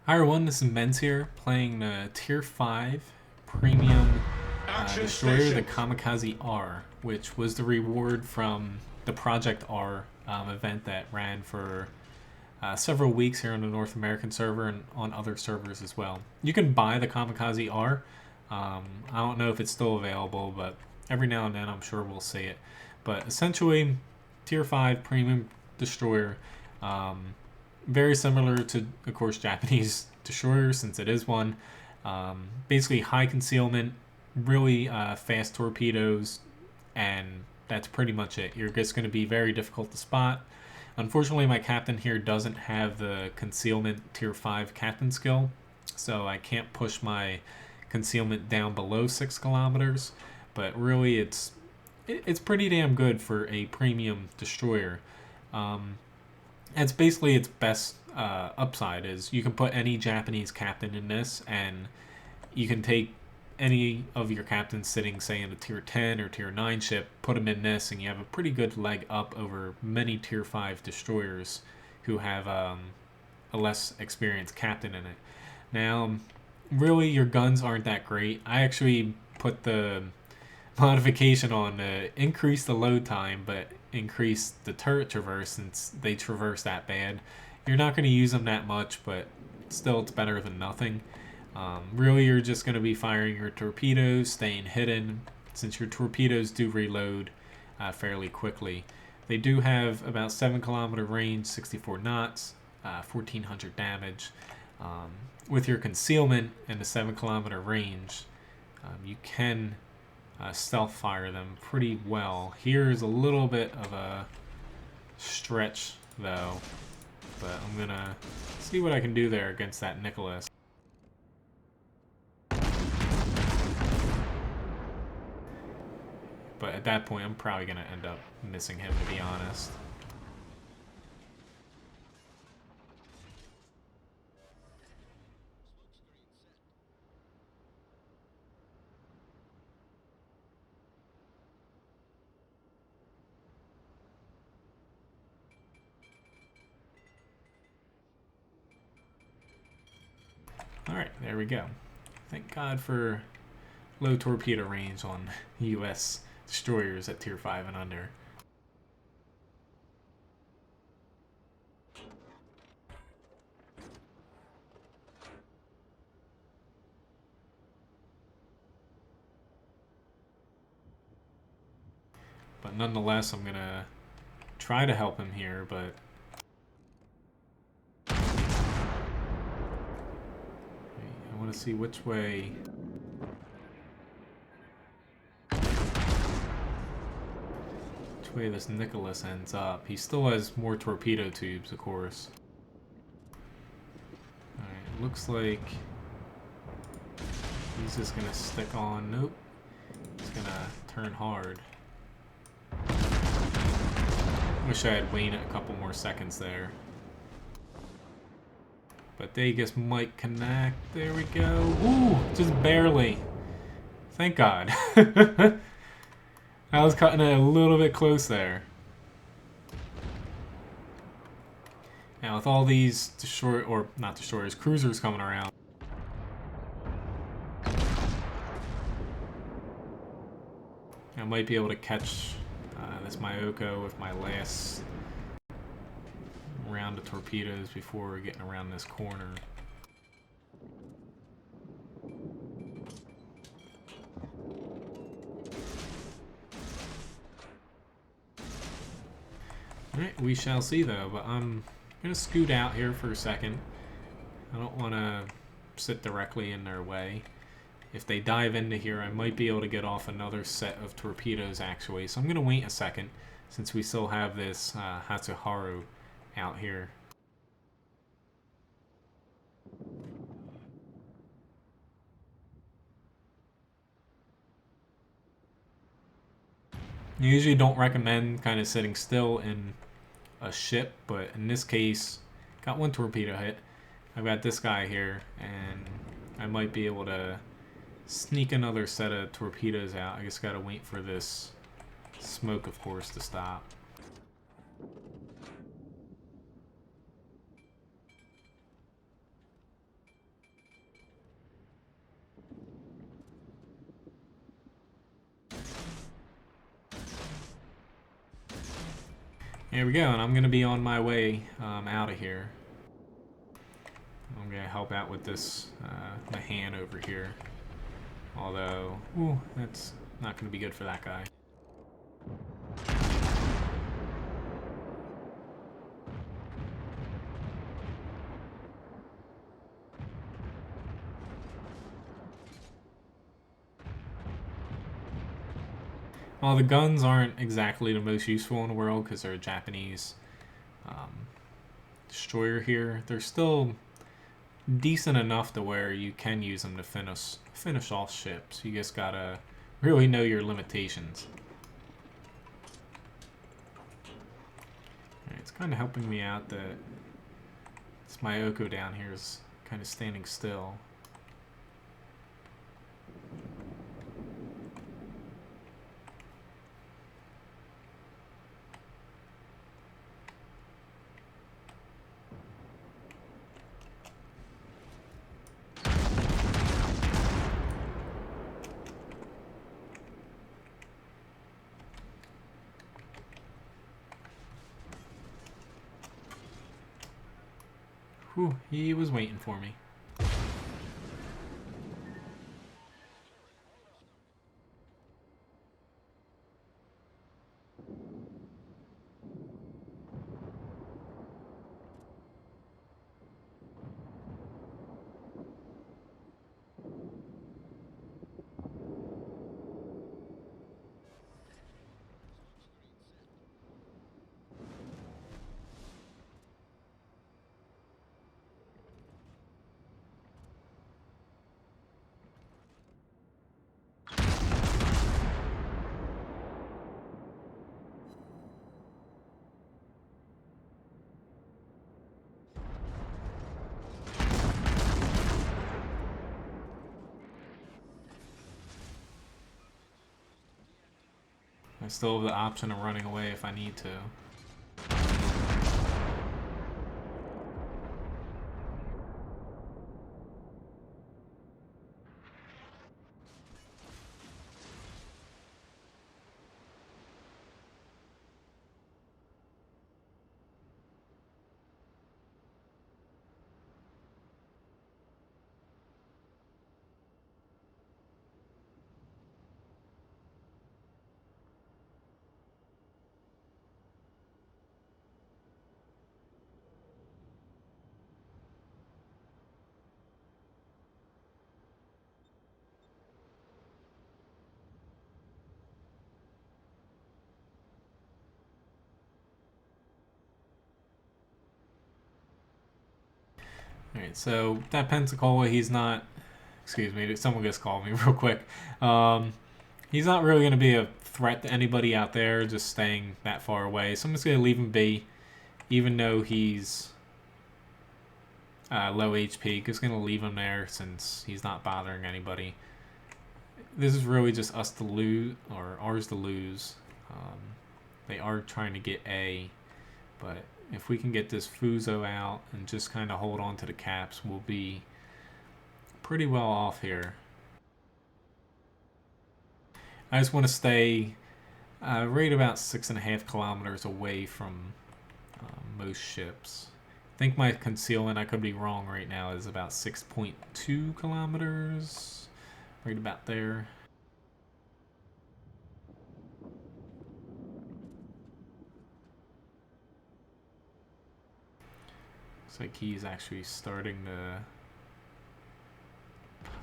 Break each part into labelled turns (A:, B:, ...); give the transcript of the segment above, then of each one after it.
A: Hi everyone, this is Menz here, playing the Tier 5 Premium Destroyer, the Kamikaze R, which was the reward from the Project R event that ran for several weeks here on the North American server and on other servers as well. You can buy the Kamikaze R. I don't know if it's still available, but every now and then I'm sure we'll see it. But essentially, Tier 5 Premium Destroyer. Very similar to, of course, Japanese destroyer, since it is one. Basically, high concealment, really fast torpedoes, and that's pretty much it. You're just going to be very difficult to spot. Unfortunately, my captain here doesn't have the concealment tier 5 captain skill, so I can't push my concealment down below 6 kilometers. But really, it's pretty damn good for a premium destroyer. It's basically its best upside is you can put any Japanese captain in this, and you can take any of your captains sitting, say, in a tier 10 or tier 9 ship, put them in this, and you have a pretty good leg up over many tier 5 destroyers who have a less experienced captain in it. Now, really, your guns aren't that great. I actually put the modification on to increase the load time, but increase the turret traverse since they traverse that bad. You're not going to use them that much, but still it's better than nothing. Really, you're just going to be firing your torpedoes, staying hidden, since your torpedoes do reload fairly quickly. They do have about 7 kilometer range, 64 knots, 1400 damage. With your concealment and the 7 kilometer range, you can stealth fire them pretty well. Here's a little bit of a stretch though, but I'm gonna see what I can do there against that Nicholas. But at that point, I'm probably gonna end up missing him, to be honest. Alright, there we go. Thank God for low torpedo range on US destroyers at tier 5 and under. But nonetheless, I'm gonna try to help him here, but I want to see which way this Nicholas ends up. He still has more torpedo tubes, of course. Alright, looks like he's just gonna stick on. Nope. He's gonna turn hard. Wish I had waited a couple more seconds there. But they just might connect. There we go. Ooh, just barely. Thank God. I was cutting it a little bit close there. Now with all these cruisers coming around, I might be able to catch this Myoko with my last round of torpedoes before we're getting around this corner. Alright, we shall see though, but I'm going to scoot out here for a second. I don't want to sit directly in their way. If they dive into here, I might be able to get off another set of torpedoes actually. So I'm going to wait a second since we still have this Hatsuharu out here. I usually don't recommend kind of sitting still in a ship, but in this case, got one torpedo hit. I've got this guy here, and I might be able to sneak another set of torpedoes out. I just gotta wait for this smoke, of course, to stop. Here we go, and I'm gonna be on my way out of here. I'm gonna help out with this, my hand over here. Although, ooh, that's not gonna be good for that guy. Well, the guns aren't exactly the most useful in the world because they're a Japanese destroyer here. They're still decent enough to where you can use them to finish off ships. You just gotta really know your limitations. Alright, it's kind of helping me out that this Mayoko down here is kind of standing still. Whew, he was waiting for me. I still have the option of running away if I need to. Alright, so that Pensacola, he's not... Excuse me, someone just called me real quick. He's not really going to be a threat to anybody out there just staying that far away. So I'm just going to leave him be, even though he's low HP. Just going to leave him there since he's not bothering anybody. This is really just us to lose, or ours to lose. They are trying to get A, but if we can get this Fuso out and just kind of hold on to the caps, we'll be pretty well off here. I just want to stay right about 6.5 kilometers away from most ships. I think my concealment, I could be wrong right now, is about 6.2 kilometers. Right about there. Looks like he's actually starting to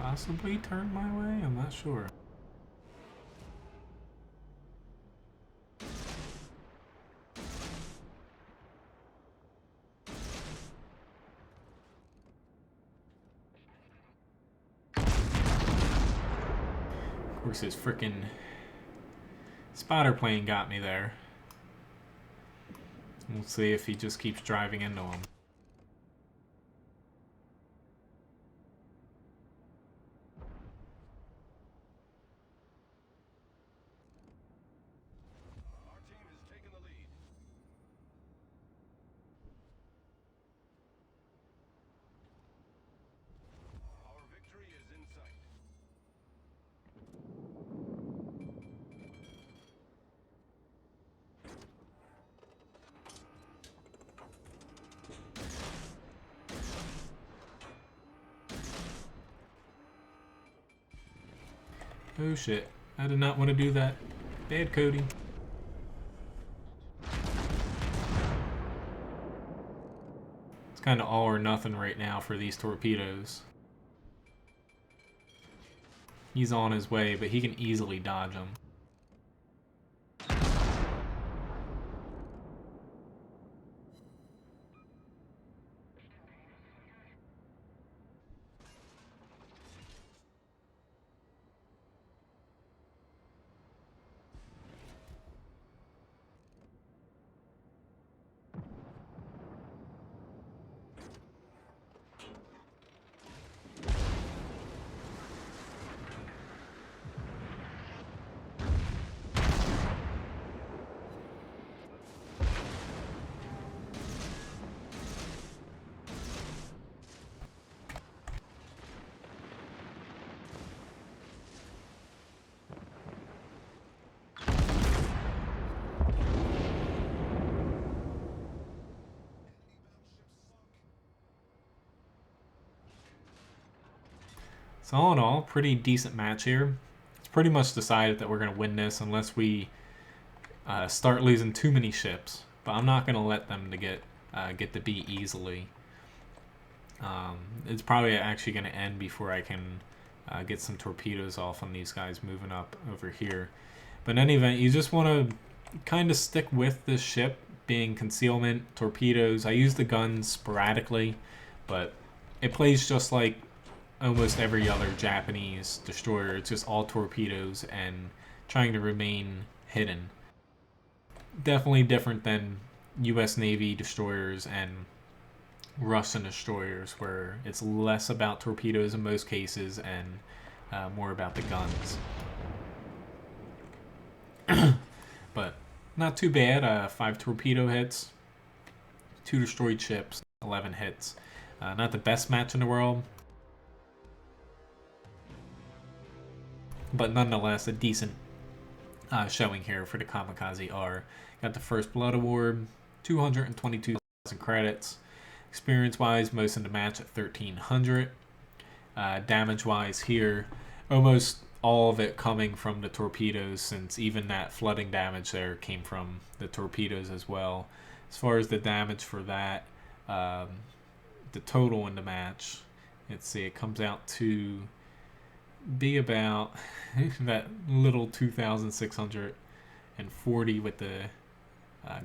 A: possibly turn my way? I'm not sure. Of course, his frickin' spotter plane got me there. We'll see if he just keeps driving into him. Oh shit. I did not want to do that. Bad Cody. It's kind of all or nothing right now for these torpedoes. He's on his way, but he can easily dodge them. So all in all, pretty decent match here. It's pretty much decided that we're going to win this unless we start losing too many ships. But I'm not going to let them to get the B easily. It's probably actually going to end before I can get some torpedoes off on these guys moving up over here. But in any event, you just want to kind of stick with this ship being concealment, torpedoes. I use the guns sporadically, but it plays just like almost every other Japanese destroyer. It's just all torpedoes and trying to remain hidden. Definitely different than US Navy destroyers and Russian destroyers, where it's less about torpedoes in most cases and more about the guns. But not too bad. 5 torpedo hits, 2 destroyed ships, 11 hits. Not the best match in the world, but nonetheless a decent showing here for the Kamikaze R. Got the first blood award, 222,000 credits. Experience-wise, most in the match at 1,300. Damage-wise here, almost all of it coming from the torpedoes, since even that flooding damage there came from the torpedoes as well. As far as the damage for that, the total in the match, let's see, it comes out to be about that little 2,640 with the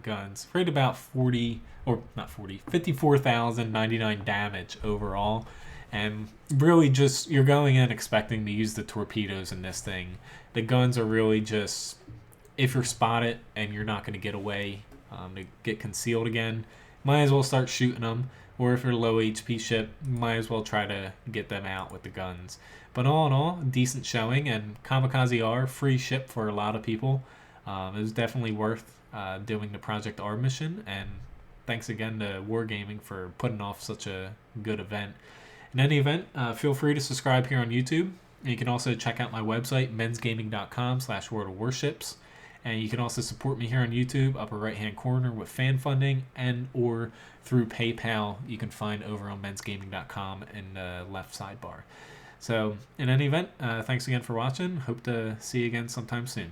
A: guns. Right about 54,099 damage overall. And really just, you're going in expecting to use the torpedoes in this thing. The guns are really just, if you're spotted and you're not going to get away, to get concealed again, might as well start shooting them. Or if you're a low HP ship, might as well try to get them out with the guns. But all in all, decent showing, and Kamikaze R, free ship for a lot of people. It was definitely worth doing the Project R mission, and thanks again to Wargaming for putting off such a good event. In any event, feel free to subscribe here on YouTube. You can also check out my website, menzgaming.com/World of Warships. And you can also support me here on YouTube, upper right-hand corner, with fan funding and or through PayPal. You can find over on menzgaming.com in the left sidebar. So in any event, thanks again for watching. Hope to see you again sometime soon.